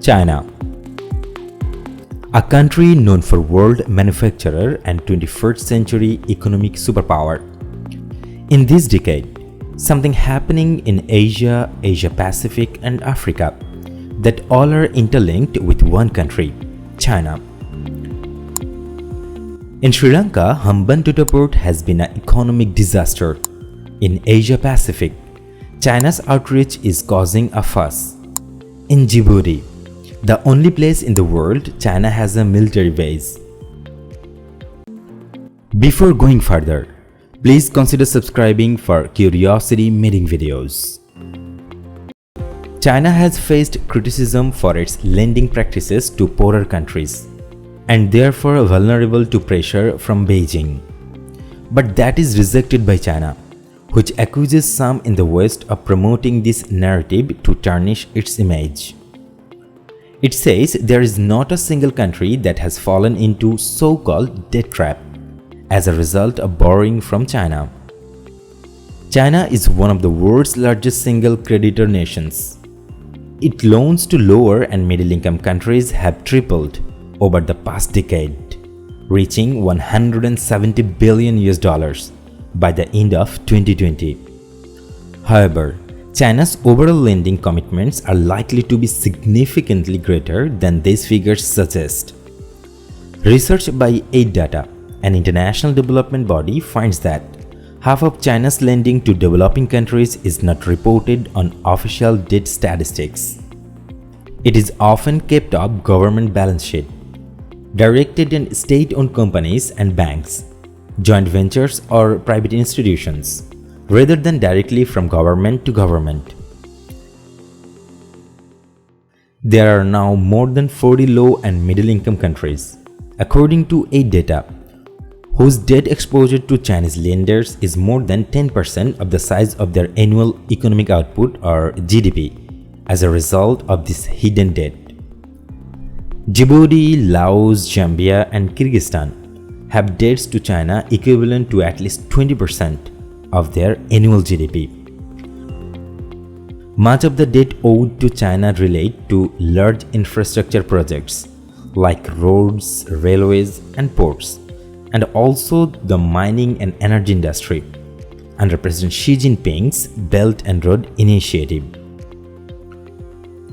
China, a country known for world manufacturer and 21st century economic superpower. In this decade, something happening in Asia, Asia Pacific and Africa that all are interlinked with one country, China. In Sri Lanka, Hambantota port has been an economic disaster. In Asia Pacific, China's outreach is causing a fuss. In Djibouti, the only place in the world China has a military base. Before going further, please consider subscribing for curiosity meeting videos. China has faced criticism for its lending practices to poorer countries and therefore vulnerable to pressure from Beijing. But that is rejected by China, which accuses some in the West of promoting this narrative to tarnish its image. It says there is not a single country that has fallen into so-called debt trap as a result of borrowing from China. China is one of the world's largest single creditor nations. Its loans to lower and middle-income countries have tripled over the past decade, reaching $170 billion by the end of 2020. However, China's overall lending commitments are likely to be significantly greater than these figures suggest. Research by Aid Data, an international development body, finds that half of China's lending to developing countries is not reported on official debt statistics. It is often kept off government balance sheet, directed in state-owned companies and banks, joint ventures or private institutions, rather than directly from government to government. There are now more than 40 low and middle-income countries, according to Aid Data, whose debt exposure to Chinese lenders is more than 10% of the size of their annual economic output or GDP as a result of this hidden debt. Djibouti, Laos, Zambia and Kyrgyzstan have debts to China equivalent to at least 20% of their annual GDP. Much of the debt owed to China relate to large infrastructure projects like roads, railways and ports, and also the mining and energy industry under President Xi Jinping's Belt and Road Initiative.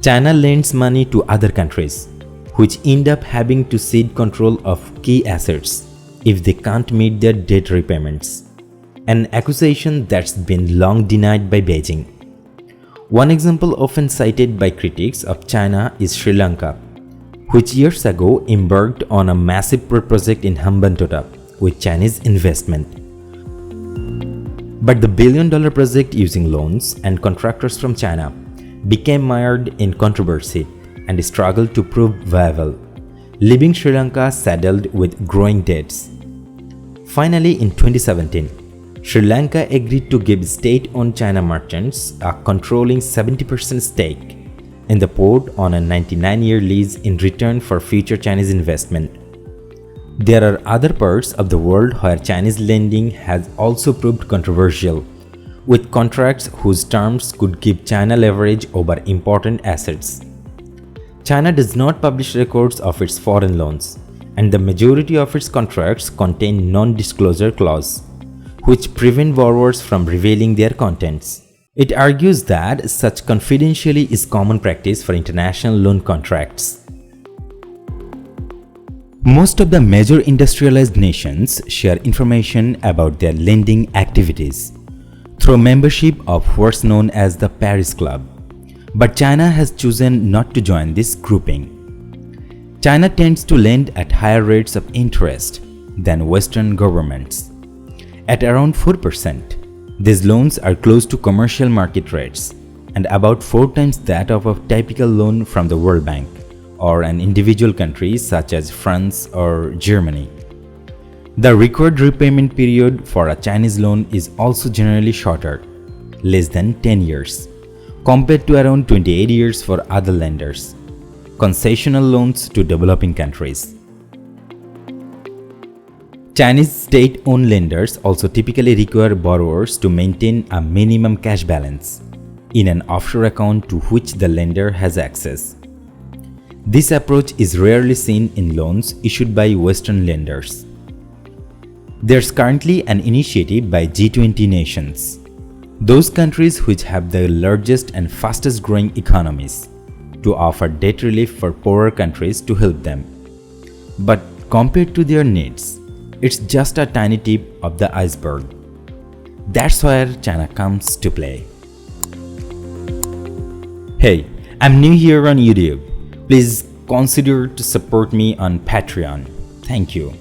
China lends money to other countries, which end up having to cede control of key assets if they can't meet their debt repayments, an accusation that's been long denied by Beijing. One example often cited by critics of China is Sri Lanka, which years ago embarked on a massive project in Hambantota with Chinese investment. But the billion-dollar project using loans and contractors from China became mired in controversy and struggled to prove viable, leaving Sri Lanka saddled with growing debts. Finally, in 2017, Sri Lanka agreed to give state-owned China merchants a controlling 70% stake in the port on a 99-year lease in return for future Chinese investment. There are other parts of the world where Chinese lending has also proved controversial, with contracts whose terms could give China leverage over important assets. China does not publish records of its foreign loans, and the majority of its contracts contain non-disclosure clauses, which prevent borrowers from revealing their contents. It argues that such confidentiality is common practice for international loan contracts. Most of the major industrialized nations share information about their lending activities through membership of what's known as the Paris Club. But China has chosen not to join this grouping. China tends to lend at higher rates of interest than Western governments. At around 4%, these loans are close to commercial market rates and about 4 times that of a typical loan from the World Bank or an individual country such as France or Germany. The required repayment period for a Chinese loan is also generally shorter, less than 10 years. Compared to around 28 years for other lenders, concessional loans to developing countries. Chinese state-owned lenders also typically require borrowers to maintain a minimum cash balance in an offshore account to which the lender has access. This approach is rarely seen in loans issued by Western lenders. There's currently an initiative by G20 nations, those countries which have the largest and fastest growing economies, to offer debt relief for poorer countries to help them. But compared to their needs, it's just a tiny tip of the iceberg. That's where China comes to play. Hey, I'm new here on YouTube. Please consider to support me on Patreon. Thank you.